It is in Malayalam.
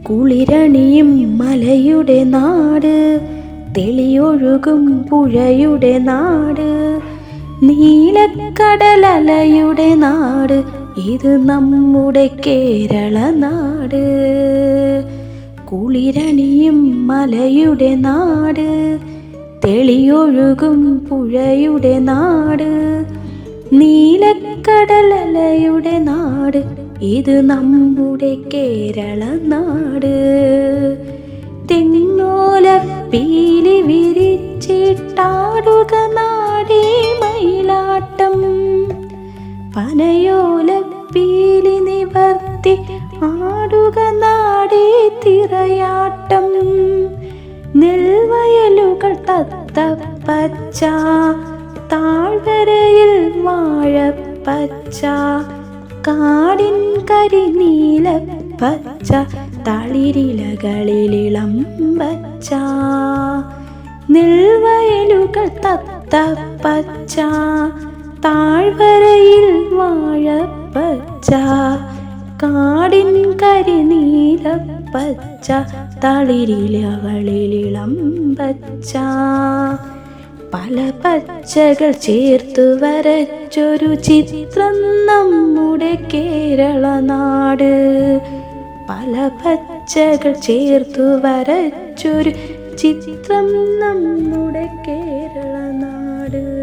കുളിരണിയും മലയുടെ നാട്, തെളിയൊഴുകും പുഴയുടെ നാട്, നീലക്കടലലയുടെ നാട്, ഇത് നമ്മുടെ കേരള നാട്. കുളിരണിയും മലയുടെ നാട്, തെളിയൊഴുകും പുഴയുടെ നാട്, നീലക്കടലലയുടെ നാട്, ഇത് നമ്മുടെ കേരള നാട്. തെങ്ങോല പീലി വിരിച്ചിട്ടാടുക നാടേ മയിലാട്ടം, പനയോല പീലി നിവർത്തി ആടുക നാടേ തിറയാട്ടം. നെൽവയലുകൾ തത്തപ്പച്ച, താഴ്വരയിൽ വാഴപ്പച്ച, കാടിൻ കരിനീല പച്ച, തളിരിലകളിലിളം പച്ച. നെൽവയലുകൾ തത്തപ്പച്ച, താഴ്വരയിൽ വാഴപ്പച്ച, കാടിൻ കരിനീല പച്ച, തളിരിലകളിലിളം പച്ച. പല പച്ചകൾ ചേർത്തു വരച്ചൊരു ചിത്രം നമ്മുടെ കേരള നാട്. പല പച്ചകൾ ചേർത്തു വരച്ചൊരു ചിത്രം നമ്മുടെ കേരള നാട്.